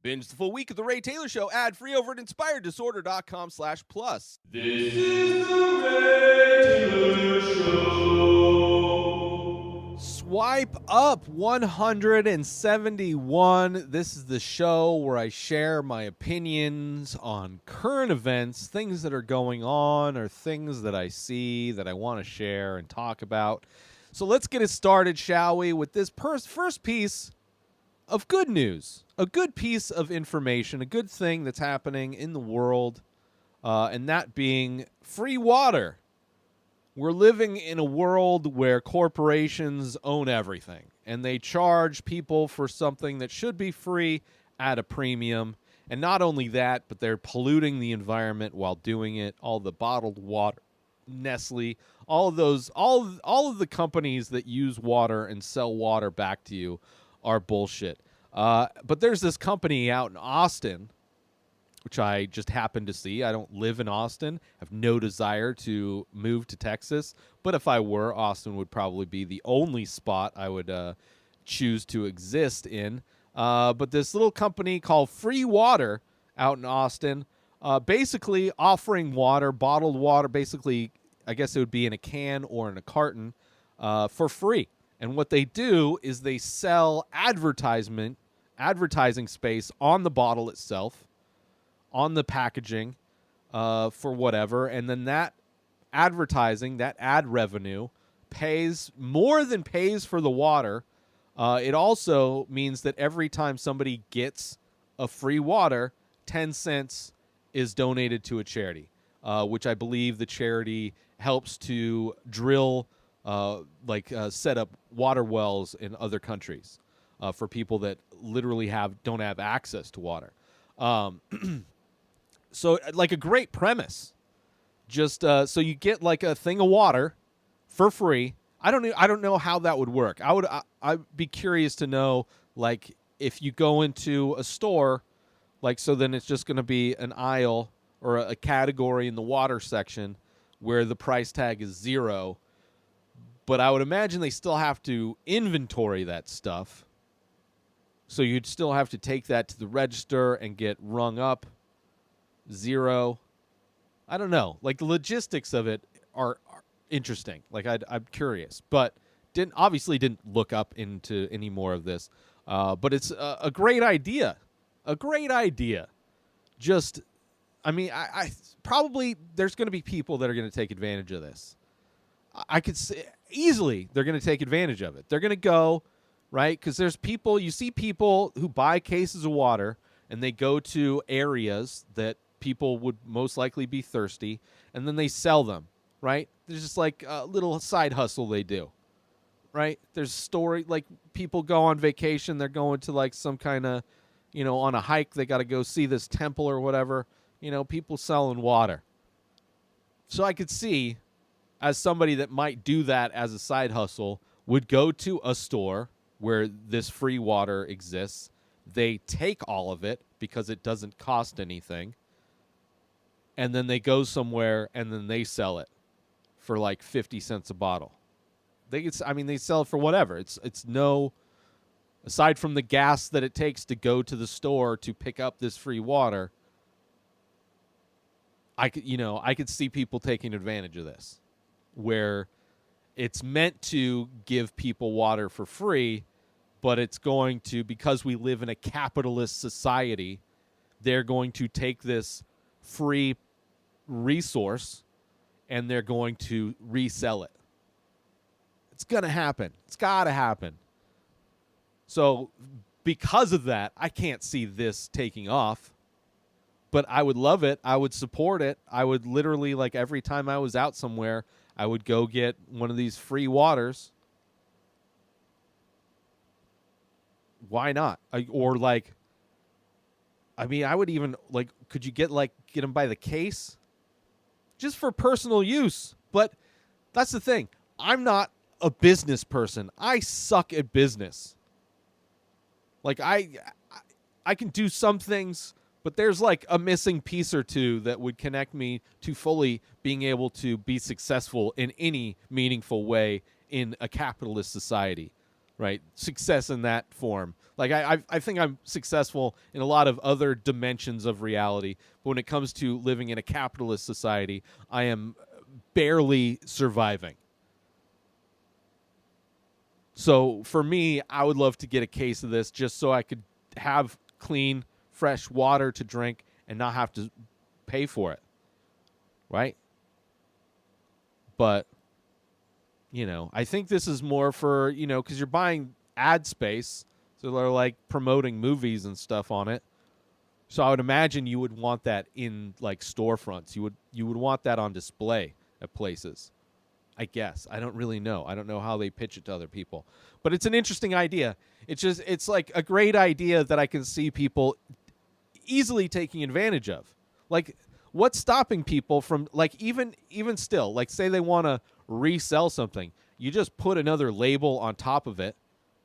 Binge the full week of The Ray Taylor Show ad-free over at inspireddisorder.com/plus. This is The Ray Taylor Show. Swipe up 171. This is the show where I share my opinions on current events, things that are going on, or things that I see that I want to share and talk about. So let's get it started, shall we, with this first piece of good news, a good piece of information, a good thing that's happening in the world, and that being free water. We're living in a world where corporations own everything, and they charge people for something that should be free at a premium. And not only that, but they're polluting the environment while doing it. All the bottled water, Nestle, all of those, all of the companies that use water and sell water back to you are bullshit. But there's this company out in Austin, which I just happened to see. I don't live in Austin. I have no desire to move to Texas. But if I were, Austin would probably be the only spot I would choose to exist in. But this little company called Free Water out in Austin, basically offering water, bottled water, basically, I guess it would be in a can or in a carton, for free. And what they do is they sell advertising space on the bottle itself, on the packaging, for whatever, and then that advertising, that ad revenue, pays for the water. It also means that every time somebody gets a free water, 10 cents is donated to a charity, which I believe the charity helps to drill, set up water wells in other countries for people that literally don't have access to water. So, like, a great premise. Just so you get like a thing of water for free. I don't know how that would work. I'd be curious to know, like, if you go into a store, like, so then it's just going to be an aisle or a category in the water section where the price tag is $0. But I would imagine they still have to inventory that stuff. So you'd still have to take that to the register and get rung up $0. I don't know. Like, the logistics of it are interesting. Like, I'm curious, but didn't look up into any more of this. But it's a great idea. A great idea. Just, I mean, I probably there's going to be people that are going to take advantage of this. I could say easily they're going to take advantage of it. They're going to go, right? Because you see people who buy cases of water and they go to areas that people would most likely be thirsty, and then they sell them, right? There's just like a little side hustle they do, right? There's story, like, people go on vacation, they're going to like some kind of, on a hike, they got to go see this temple or whatever, people selling water. So I could see, as somebody that might do that as a side hustle, would go to a store where this free water exists. They take all of it because it doesn't cost anything. And then they go somewhere and then they sell it for like 50 cents a bottle. They sell it for whatever. It's no, aside from the gas that it takes to go to the store to pick up this free water, I could see people taking advantage of this, where it's meant to give people water for free, but it's going to, because we live in a capitalist society, they're going to take this free resource and they're going to resell it. It's going to happen. It's got to happen. So because of that, I can't see this taking off. But I would love it. I would support it. I would literally, like, every time I was out somewhere, I would go get one of these free waters. Why not? I would even, like, could you get them by the case? Just for personal use. But that's the thing. I'm not a business person. I suck at business. Like, I can do some things, but there's like a missing piece or two that would connect me to fully being able to be successful in any meaningful way in a capitalist society, right? Success in that form. Like I think I'm successful in a lot of other dimensions of reality, but when it comes to living in a capitalist society, I am barely surviving. So for me, I would love to get a case of this just so I could have clean, fresh water to drink and not have to pay for it. Right? But, I think this is more for, because you're buying ad space. So they're like promoting movies and stuff on it. So I would imagine you would want that in like storefronts. You would want that on display at places. I guess. I don't really know. I don't know how they pitch it to other people. But it's an interesting idea. It's like a great idea that I can see people easily taking advantage of. Like, what's stopping people from, like, even still, like, say they want to resell something. You just put another label on top of it.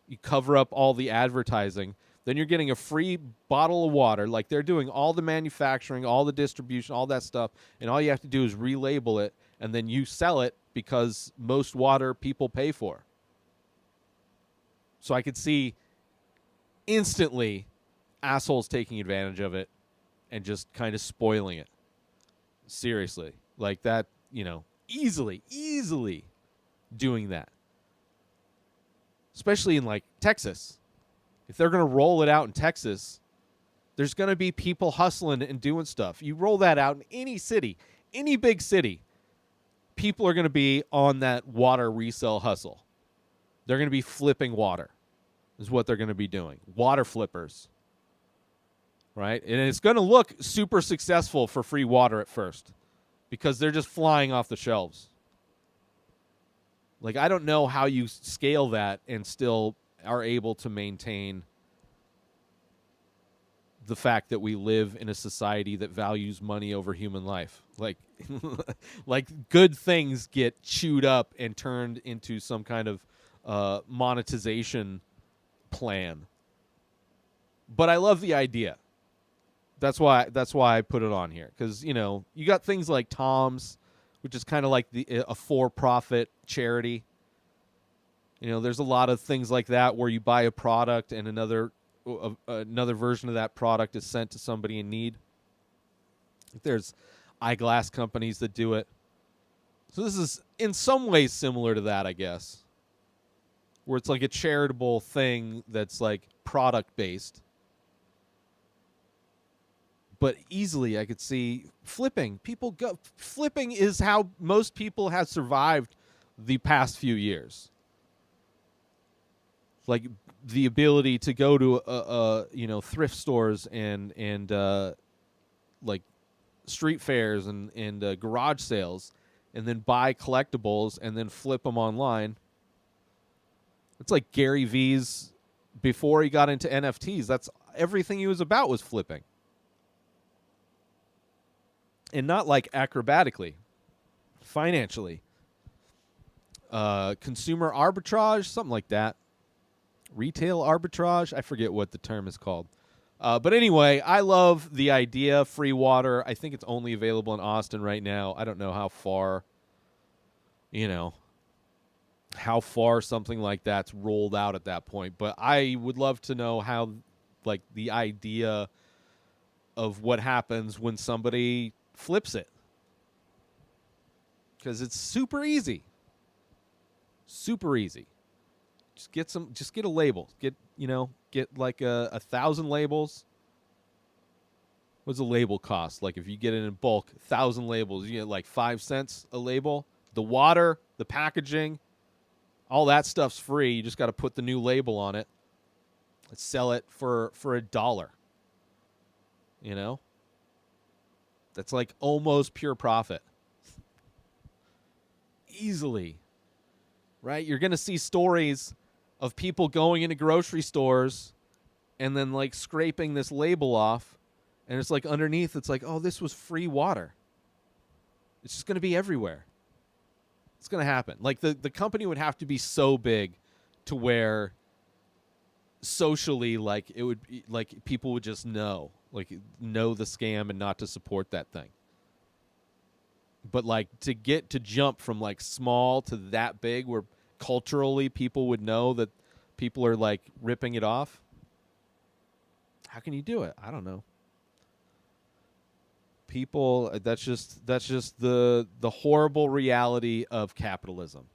You cover up all the advertising. Then you're getting a free bottle of water. Like, they're doing all the manufacturing, all the distribution, all that stuff. And all you have to do is relabel it. And then you sell it because most water people pay for. So I could see instantly assholes taking advantage of it and just kind of spoiling it. Seriously. Like that, easily doing that. Especially in like Texas. If they're going to roll it out in Texas, there's going to be people hustling and doing stuff. You roll that out in any city, any big city, people are going to be on that water resale hustle. They're going to be flipping water is what they're going to be doing. Water flippers. Right? And it's going to look super successful for free water at first because they're just flying off the shelves. Like, I don't know how you scale that and still are able to maintain the fact that we live in a society that values money over human life. Like, like good things get chewed up and turned into some kind of monetization plan. But I love the idea. That's why I put it on here. Because, you got things like Tom's, which is kind of like a for-profit charity. There's a lot of things like that where you buy a product and another version of that product is sent to somebody in need. There's eyeglass companies that do it. So this is in some ways similar to that, I guess, where it's like a charitable thing that's like product-based. But easily I could see flipping. Flipping is how most people have survived the past few years. Like the ability to go to thrift stores and like street fairs and garage sales and then buy collectibles and then flip them online. It's like Gary V's before he got into NFTs. That's everything he was about was flipping. And not like acrobatically, financially. Consumer arbitrage, something like that. Retail arbitrage, I forget what the term is called. But anyway, I love the idea, free water. I think it's only available in Austin right now. I don't know how far, something like that's rolled out at that point. But I would love to know how, like, the idea of what happens when somebody flips it, because it's super easy. Just get a label. Get like 1,000 labels. What's a label cost? Like if you get it in bulk, 1,000 labels, you get like 5 cents a label. The water, the packaging, all that stuff's free. You just got to put the new label on it and sell it for $1. That's like almost pure profit. Easily. Right? You're going to see stories of people going into grocery stores and then like scraping this label off. And it's like underneath, it's like, oh, this was free water. It's just going to be everywhere. It's going to happen. Like the company would have to be so big to where socially, like it would be, like people would just know the scam and not to support that thing. But like to jump from like small to that big where culturally people would know that people are like ripping it off, How can you do it? I don't know. People, that's just the horrible reality of capitalism.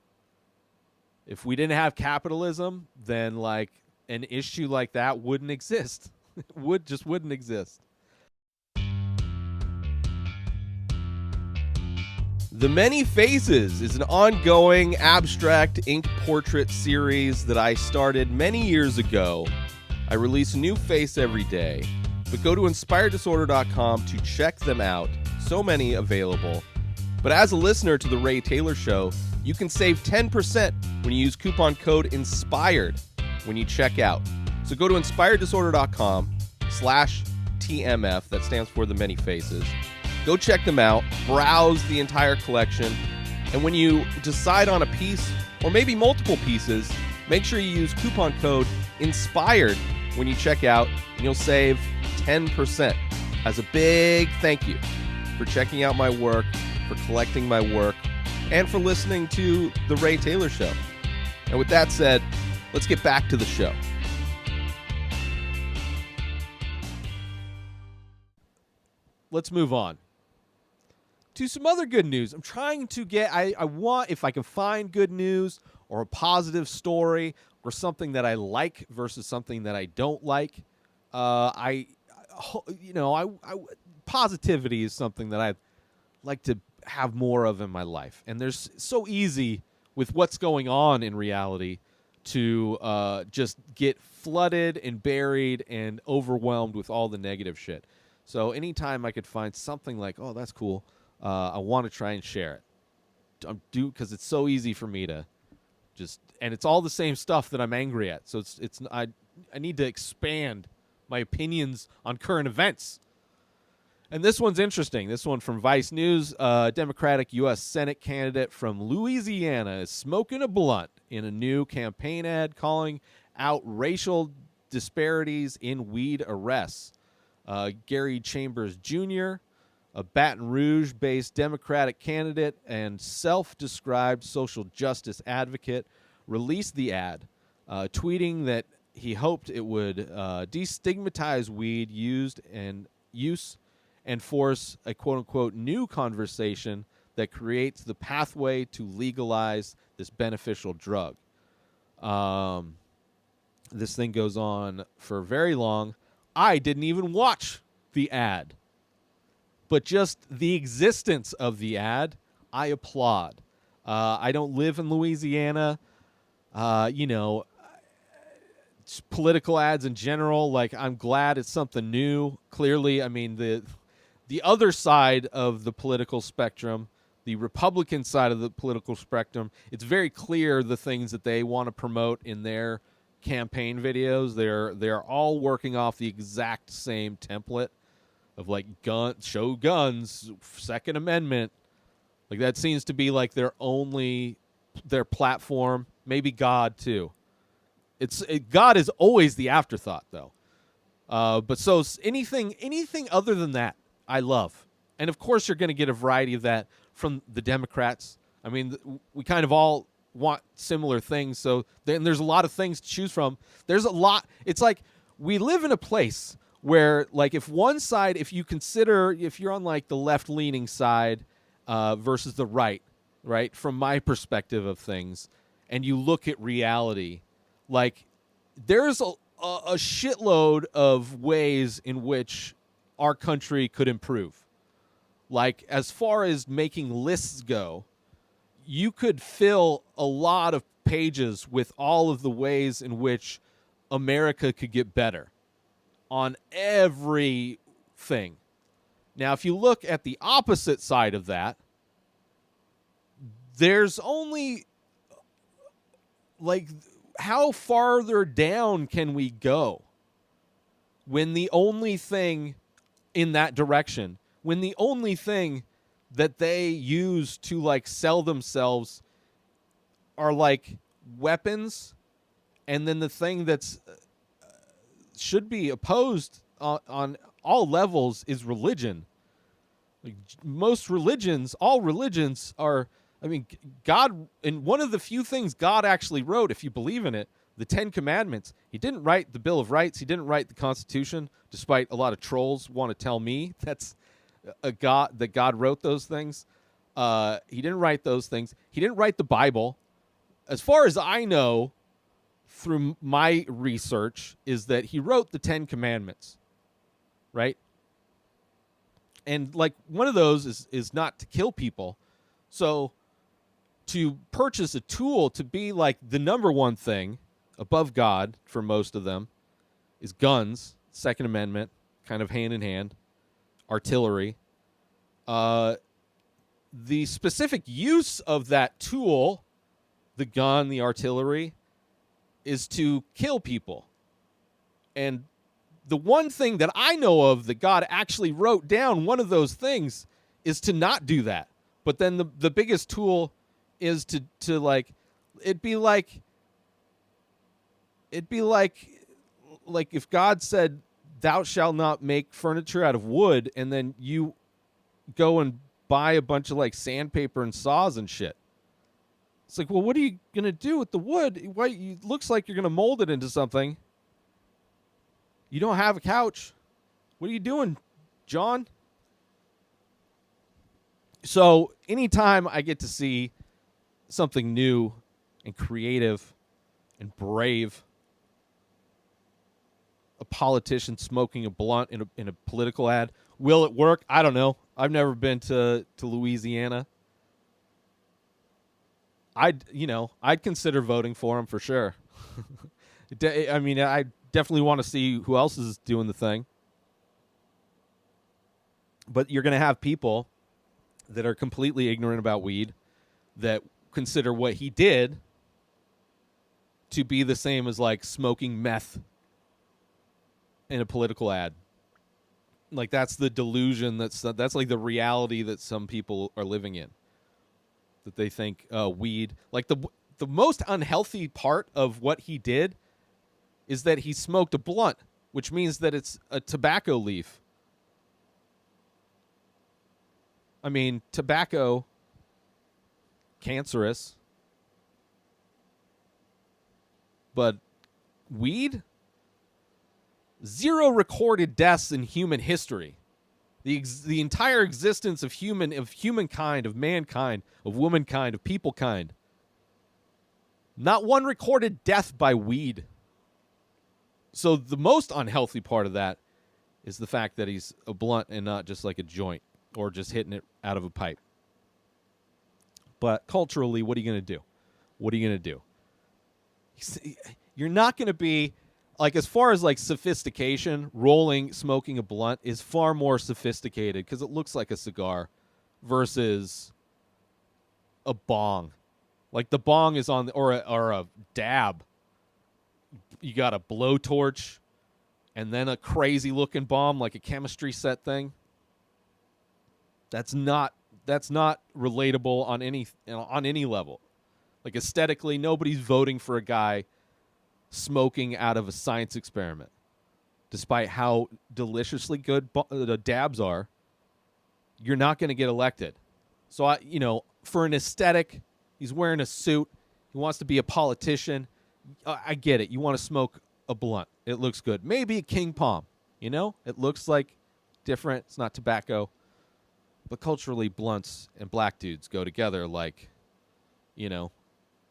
If we didn't have capitalism, then like an issue like that wouldn't exist. Wouldn't exist. The Many Faces is an ongoing abstract ink portrait series that I started many years ago. I release a new face every day, but go to inspireddisorder.com to check them out. So many available. But as a listener to The Ray Taylor Show, you can save 10% when you use coupon code INSPIRED when you check out. So go to inspireddisorder.com/TMF, that stands for The Many Faces. Go check them out, browse the entire collection, and when you decide on a piece, or maybe multiple pieces, make sure you use coupon code INSPIRED when you check out, and you'll save 10%. As a big thank you for checking out my work, for collecting my work, and for listening to The Ray Taylor Show. And with that said, let's get back to the show. Let's move on to some other good news. I'm trying to get, I want, if I can find good news or a positive story or something that I like versus something that I don't like. Positivity is something that I'd like to have more of in my life. And there's so easy with what's going on in reality to just get flooded and buried and overwhelmed with all the negative shit. So anytime I could find something like, oh, that's cool, I want to try and share it. Because it's so easy for me to just, and it's all the same stuff that I'm angry at. So I need to expand my opinions on current events. And this one's interesting. This one from Vice News. Democratic U.S. Senate candidate from Louisiana is smoking a blunt in a new campaign ad calling out racial disparities in weed arrests. Gary Chambers Jr., a Baton Rouge-based Democratic candidate and self-described social justice advocate, released the ad, tweeting that he hoped it would destigmatize weed use and force a quote-unquote new conversation that creates the pathway to legalize this beneficial drug. This thing goes on for very long. I didn't even watch the ad. But just the existence of the ad, I applaud. I don't live in Louisiana. Political ads in general, like, I'm glad it's something new. Clearly, I mean, the other side of the political spectrum, the Republican side of the political spectrum, it's very clear the things that they want to promote in their campaign videos. They're all working off the exact same template of like show guns, Second Amendment. Like that seems to be like their platform. Maybe God too. God is always the afterthought though. But so anything other than that, I love. And of course you're going to get a variety of that from the Democrats. I mean, we kind of all want similar things. So then there's a lot of things to choose from. There's a lot. It's like we live in a place where, like, if you're on like the left-leaning side versus the right, from my perspective of things, and you look at reality, like there's a shitload of ways in which our country could improve. Like, as far as making lists go, you could fill a lot of pages with all of the ways in which America could get better on everything. Now, if you look at the opposite side of that, there's only, like, how farther down can we go when the only thing in that direction, when the only thing that they use to, like, sell themselves are, like, weapons, and then the thing that's should be opposed on all levels is religion. Like, all religions are, I mean, God, and one of the few things God actually wrote, if you believe in it, The Ten Commandments. He didn't write the Bill of Rights. He didn't write the Constitution, despite a lot of trolls want to tell me that God wrote those things. He didn't write those things. He didn't write the Bible. As far as I know, through my research, is that he wrote the Ten Commandments, right? And like one of those is not to kill people. So to purchase a tool to be like the number one thing above God for most of them is guns, Second Amendment, kind of hand in hand, artillery. The specific use of that tool, the gun, the artillery, is to kill people. And the one thing that I know of that God actually wrote down, one of those things, is to not do that. But then the biggest tool is to like, it'd be like if God said, "Thou shalt not make furniture out of wood," and then you go and buy a bunch of like sandpaper and saws and shit. It's like, well, what are you gonna do with the wood? It looks like you're gonna mold it into something. You don't have a couch. What are you doing, John? So anytime I get to see something new and creative and brave, a politician smoking a blunt in a political ad, will it work? I don't know. I've never been to Louisiana. I'd consider voting for him for sure. I mean, I definitely want to see who else is doing the thing. But you're going to have people that are completely ignorant about weed that consider what he did to be the same as like smoking meth in a political ad. Like that's the delusion, that's like the reality that some people are living in. That they think weed, like the most unhealthy part of what he did is that he smoked a blunt, which means that it's a tobacco leaf. I mean, tobacco, cancerous, but weed, 0 recorded deaths in human history. The entire existence of humankind, of mankind, of womankind, of peoplekind. Not one recorded death by weed. So the most unhealthy part of that is the fact that he's a blunt and not just like a joint or just hitting it out of a pipe. But culturally, what are you going to do? What are you going to do? You're not going to be, like, as far as like sophistication, smoking a blunt is far more sophisticated because it looks like a cigar versus a bong. Like the bong is on, or a dab. You got a blowtorch and then a crazy looking bomb, like a chemistry set thing. That's not relatable on any level. Like aesthetically, nobody's voting for a guy smoking out of a science experiment, despite how deliciously good the dabs are. You're not going to get elected. So for an aesthetic, he's wearing a suit. He wants to be a politician. I get it. You want to smoke a blunt. It looks good. Maybe a King Palm. It looks like different. It's not tobacco. But culturally, blunts and black dudes go together like,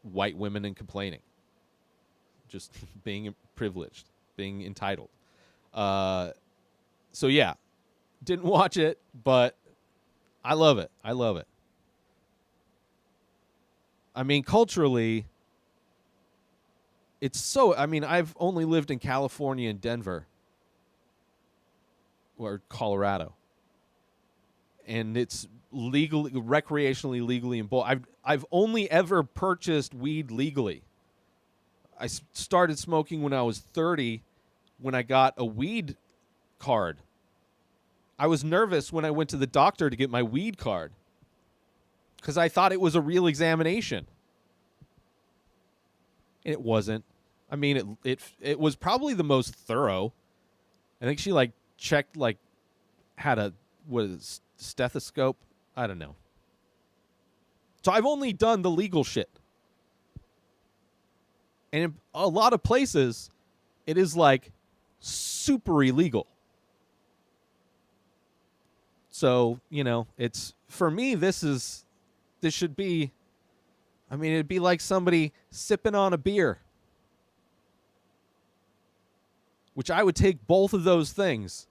white women and complaining. Just being privileged, being entitled. So, yeah. Didn't watch it, but I love it. I love it. I mean, culturally, it's so... I mean, I've only lived in California and Denver. Or Colorado. And it's recreationally, legally in both. I've only ever purchased weed legally. I started smoking when I was 30 when I got a weed card. I was nervous when I went to the doctor to get my weed card because I thought it was a real examination. And it wasn't. I mean, it was probably the most thorough. I think she checked, had a stethoscope. I don't know. So I've only done the legal shit. And in a lot of places, it is like super illegal. So, it's, for me, this should be, it'd be like somebody sipping on a beer, which I would take both of those things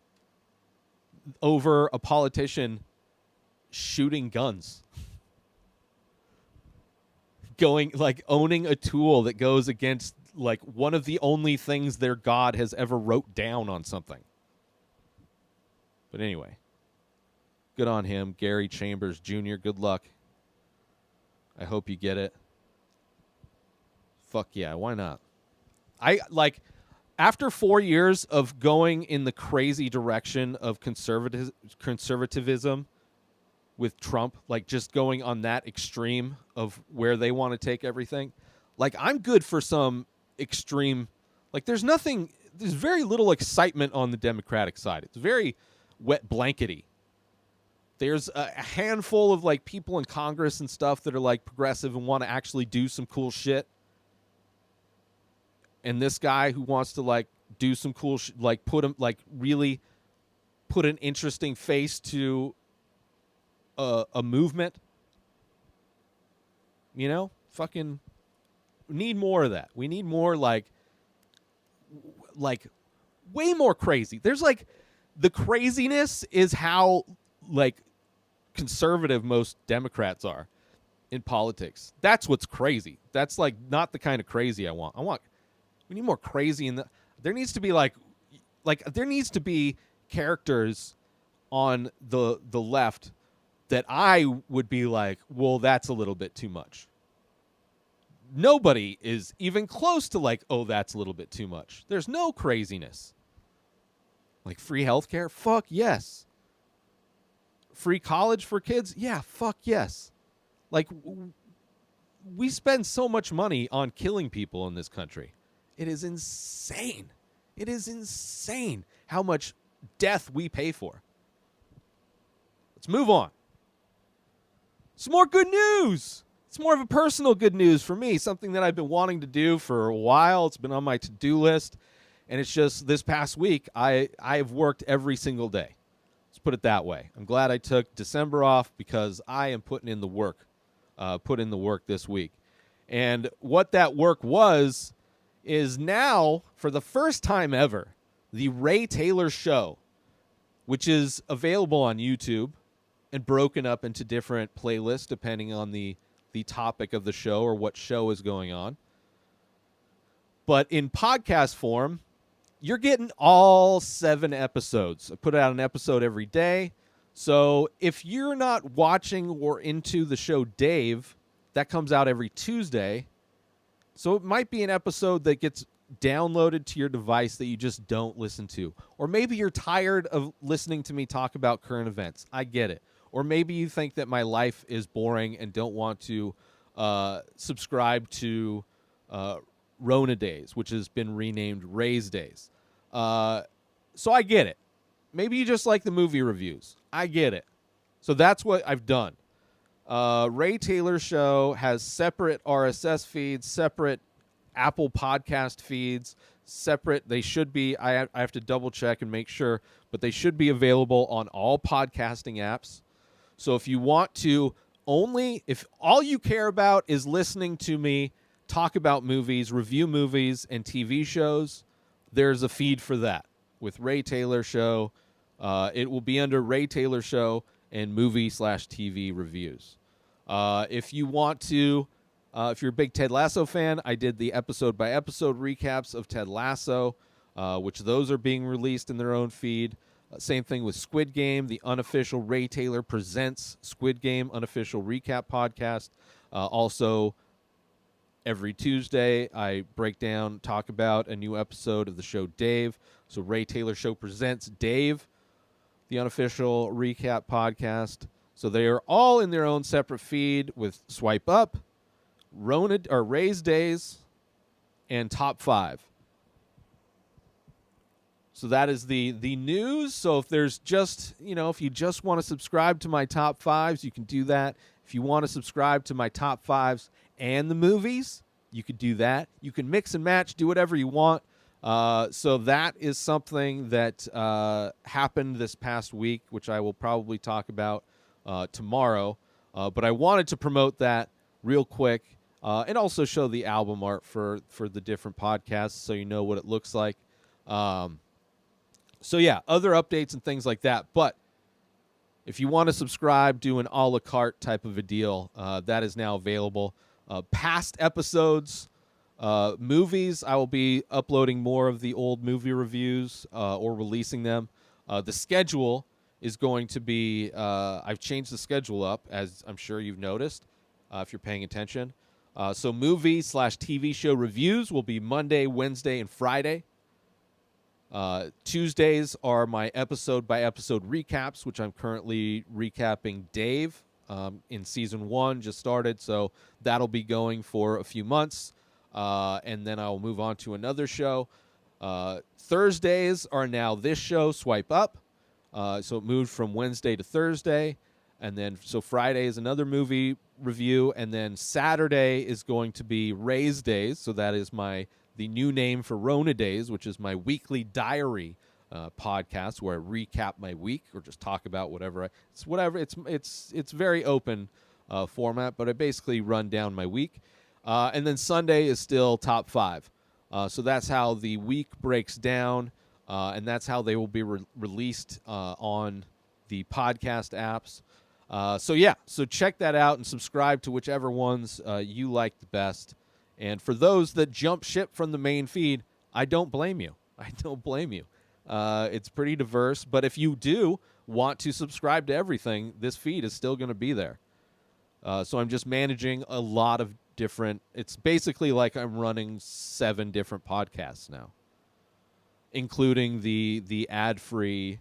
over a politician shooting guns. Owning a tool that goes against one of the only things their God has ever wrote down on something. But anyway, good on him, Gary Chambers Jr. Good luck. I hope you get it. Fuck yeah, why not? After 4 years of going in the crazy direction of conservatism with Trump, just going on that extreme of where they want to take everything, I'm good for some extreme, there's very little excitement on the Democratic side. It's very wet blankety. There's a handful of people in Congress and stuff that are progressive and want to actually do some cool shit. And this guy who wants to do some cool really put an interesting face to a movement. Fucking need more of that. We need more way more crazy. There's the craziness is how conservative most Democrats are in politics. That's what's crazy. That's not the kind of crazy I want. We need more crazy there needs to be there needs to be characters on the left that I would be well, that's a little bit too much. Nobody is even close to oh, that's a little bit too much. There's no craziness. Free healthcare? Fuck yes. Free college for kids? Yeah, fuck yes. We spend so much money on killing people in this country. It is insane. It is insane how much death we pay for. Let's move on. Some more good news. It's more of a personal good news for me, something that I've been wanting to do for a while. It's been on my to-do list, and it's just this past week, I've worked every single day. Let's put it that way. I'm glad I took December off because I am putting in the work, this week. And what that work is now, for the first time ever, the Ray Taylor Show, which is available on YouTube and broken up into different playlists depending on the topic of the show or what show is going on. But in podcast form, you're getting all 7 episodes. I put out an episode every day. So if you're not watching or into the show Dave, that comes out every Tuesday. So it might be an episode that gets downloaded to your device that you just don't listen to. Or maybe you're tired of listening to me talk about current events. I get it. Or maybe you think that my life is boring and don't want to subscribe to Rona Days, which has been renamed Ray's Days. So I get it. Maybe you just like the movie reviews. I get it. So that's what I've done. Ray Taylor Show has separate RSS feeds, separate Apple podcast feeds, separate. They should be. I have to double check and make sure, but they should be available on all podcasting apps. So if you want to if all you care about is listening to me talk about movies, review movies and TV shows, there's a feed for that with Ray Taylor Show. It will be under Ray Taylor Show and movie/TV reviews. If you want to, if you're a big Ted Lasso fan, I did the episode-by-episode recaps of Ted Lasso, which those are being released in their own feed. Same thing with Squid Game, the unofficial Ray Taylor Presents Squid Game unofficial recap podcast. Also, every Tuesday, I talk about a new episode of the show Dave. So Ray Taylor Show Presents Dave, the unofficial recap podcast. So they are all in their own separate feed with Swipe Up, Ray's Days, and Top 5. So that is the news. So if there's just, if you just want to subscribe to my top 5s, you can do that. If you want to subscribe to my top 5s and the movies, you could do that. You can mix and match, do whatever you want. So that is something that happened this past week, which I will probably talk about tomorrow. But I wanted to promote that real quick and also show the album art for the different podcasts so you know what it looks like. So, yeah, other updates and things like that. But if you want to subscribe, do an a la carte type of a deal, that is now available. Past episodes, movies, I will be uploading more of the old movie reviews or releasing them. The schedule is going to be, I've changed the schedule up, as I'm sure you've noticed, if you're paying attention. So movie/TV show reviews will be Monday, Wednesday, and Friday. Tuesdays are my episode-by-episode recaps, which I'm currently recapping Dave in Season 1, just started, so that'll be going for a few months, and then I'll move on to another show. Thursdays are now this show, Swipe Up, so it moved from Wednesday to Thursday, and then so Friday is another movie review, and then Saturday is going to be Ray's Days, so that is the new name for Rona Days, which is my weekly diary podcast where I recap my week or just talk about whatever. It's very open format, but I basically run down my week. And then Sunday is still top 5. So that's how the week breaks down, and that's how they will be released on the podcast apps. So check that out and subscribe to whichever ones you like the best. And for those that jump ship from the main feed, I don't blame you. It's pretty diverse, but if you do want to subscribe to everything, this feed is still going to be there. So I'm just managing a lot of different, it's basically like I'm running 7 different podcasts now, including the ad-free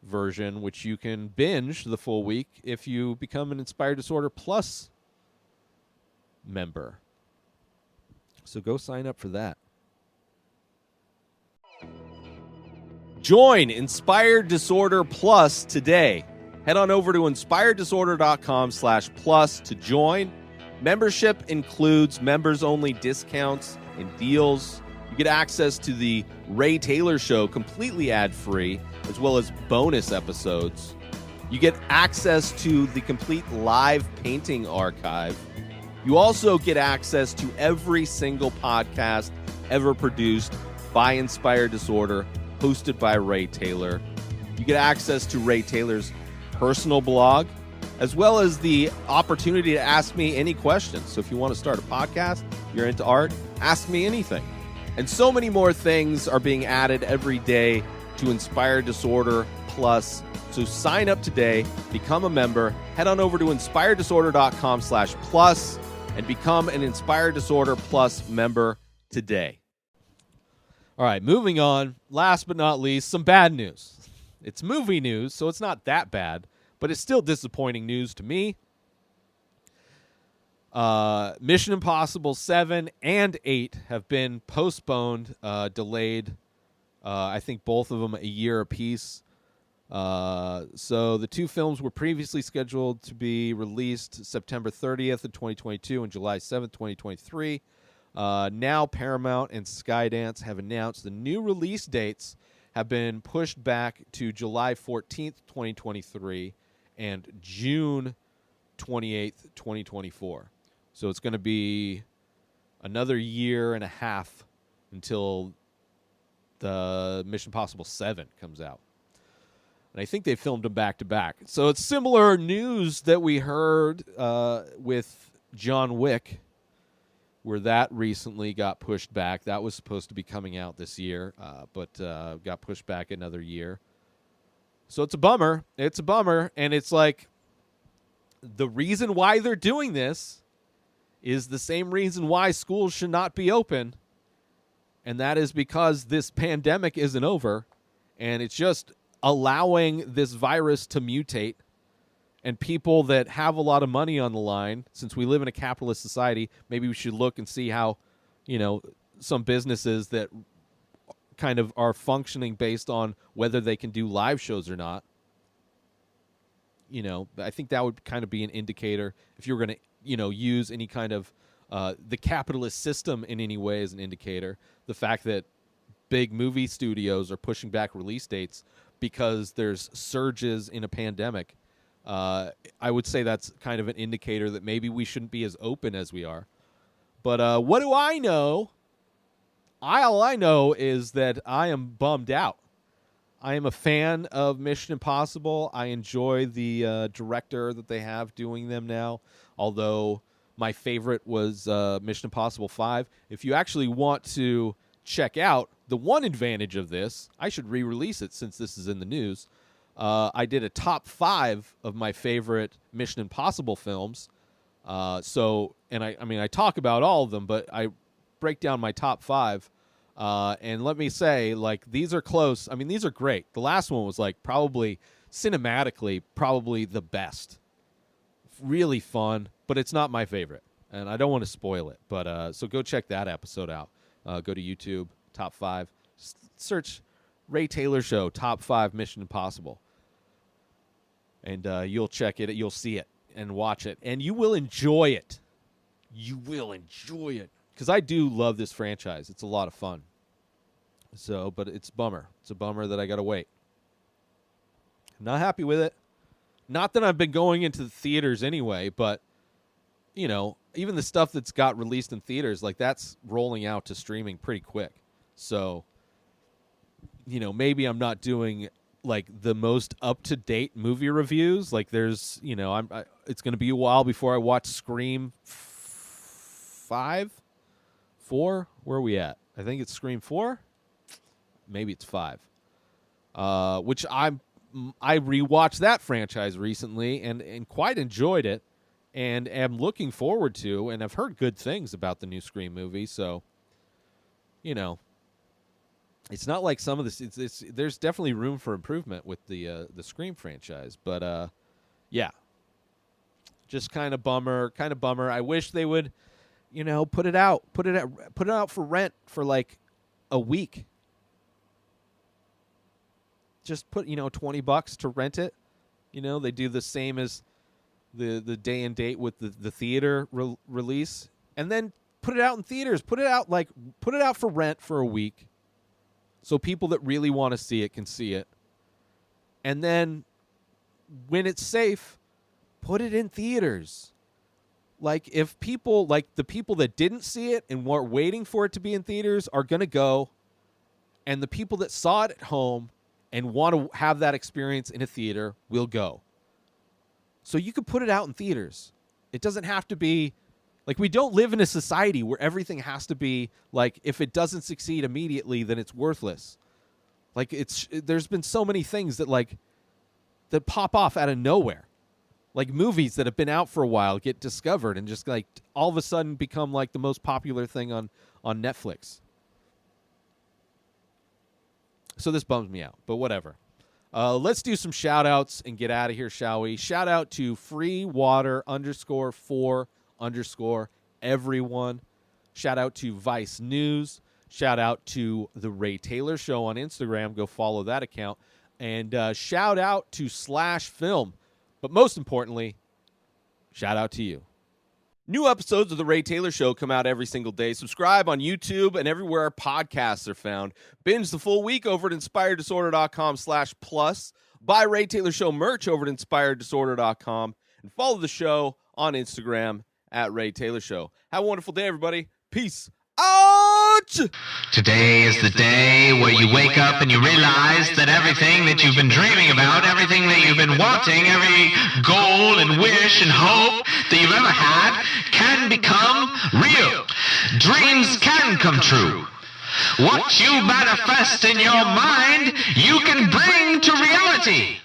version, which you can binge the full week if you become an Inspired Disorder Plus member. So go sign up for that. Join Inspired Disorder Plus today. Head on over to inspireddisorder.com/plus to join. Membership includes members-only discounts and deals. You get access to the Ray Taylor Show completely ad-free, as well as bonus episodes. You get access to the complete live painting archive. You also get access to every single podcast ever produced by Inspired Disorder, hosted by Ray Taylor. You get access to Ray Taylor's personal blog, as well as the opportunity to ask me any questions. So if you want to start a podcast, you're into art, ask me anything. And so many more things are being added every day to Inspired Disorder Plus. So sign up today, become a member, head on over to inspireddisorder.com/plus and become an Inspired Disorder Plus member today. All right, moving on. Last but not least, some bad news. It's movie news, so it's not that bad, but it's still disappointing news to me. Mission Impossible 7 and 8 have been postponed, delayed. I think both of them a year apiece. So the 2 films were previously scheduled to be released September 30th of 2022 and July 7th, 2023. Now Paramount and Skydance have announced the new release dates have been pushed back to July 14th, 2023 and June 28th, 2024. So it's going to be another year and a half until the Mission Impossible 7 comes out. And I think they filmed them back to back. So it's similar news that we heard with John Wick, where that recently got pushed back. That was supposed to be coming out this year, but got pushed back another year. So it's a bummer. It's a bummer. And it's like the reason why they're doing this is the same reason why schools should not be open. And that is because this pandemic isn't over. And it's just allowing this virus to mutate. And people that have a lot of money on the line, since we live in a capitalist society, maybe we should look and see how, some businesses that kind of are functioning based on whether they can do live shows or not. I think that would kind of be an indicator if you're going to, use any kind of the capitalist system in any way is an indicator. The fact that big movie studios are pushing back release dates because there's surges in a pandemic, I would say that's kind of an indicator that maybe we shouldn't be as open as we are. But what do I know? All I know is that I am bummed out. I am a fan of Mission Impossible. I enjoy the director that they have doing them now, although my favorite was Mission Impossible 5. If you actually want to check out the one advantage of this, I should re-release it since this is in the news. I did a top 5 of my favorite Mission Impossible films. I talk about all of them, but I break down my top 5. And let me say, like, these are close. I mean, these are great. The last one was, like, probably cinematically, probably the best. Really fun, but it's not my favorite. And I don't want to spoil it. But so go check that episode out. Go to YouTube, top 5. Search Ray Taylor Show, top 5 Mission Impossible. And you'll check it. You'll see it and watch it. And you will enjoy it. You will enjoy it. Because I do love this franchise. It's a lot of fun. So, but it's a bummer. It's a bummer that I got to wait. Not happy with it. Not that I've been going into the theaters anyway, but, you know, even the stuff that's got released in theaters, like, that's rolling out to streaming pretty quick. So, you know, maybe I'm not doing, like, the most up-to-date movie reviews. Like, there's, you know, it's going to be a while before I watch Scream 5? 4? Where are we at? I think it's Scream 4. Maybe it's 5. Which I rewatched that franchise recently and quite enjoyed it, and am looking forward to. And I've heard good things about the new Scream movie. So, you know, it's not like some of this. There's definitely room for improvement with the Scream franchise. But yeah, just kind of bummer. I wish they would, you know, put it out for rent for like a week. Just put, you know, $20 to rent it. You know, they do the same as the day and date with the theater release, and then put it out in theaters. Put it out for rent for a week, so people that really want to see it can see it. And then when it's safe, put it in theaters. Like, if people, like the people that didn't see it and were waiting for it to be in theaters are going to go, and the people that saw it at home and want to have that experience in a theater will go. So you could put it out in theaters. It doesn't have to be, like, we don't live in a society where everything has to be, like, if it doesn't succeed immediately, then it's worthless. Like, there's been so many things that pop off out of nowhere. Like, movies that have been out for a while get discovered and just, like, all of a sudden become, like, the most popular thing on Netflix. So this bums me out, but whatever. Let's do some shout-outs and get out of here, shall we? Shout out to freewater_4_everyone. Shout out to Vice News. Shout out to The Ray Taylor Show on Instagram. Go follow that account. And shout out to /film. But most importantly, shout out to you. New episodes of The Ray Taylor Show come out every single day. Subscribe on YouTube and everywhere our podcasts are found. Binge the full week over at inspireddisorder.com/plus. Buy Ray Taylor Show merch over at inspireddisorder.com. And follow the show on Instagram at Ray Taylor Show. Have a wonderful day, everybody. Peace out! Today is the day where you wake up and you realize that everything that you've been dreaming about, everything that you've been wanting, every goal and wish and hope that you've ever had can become real. Dreams can come true. What you manifest in your mind, you can bring to reality.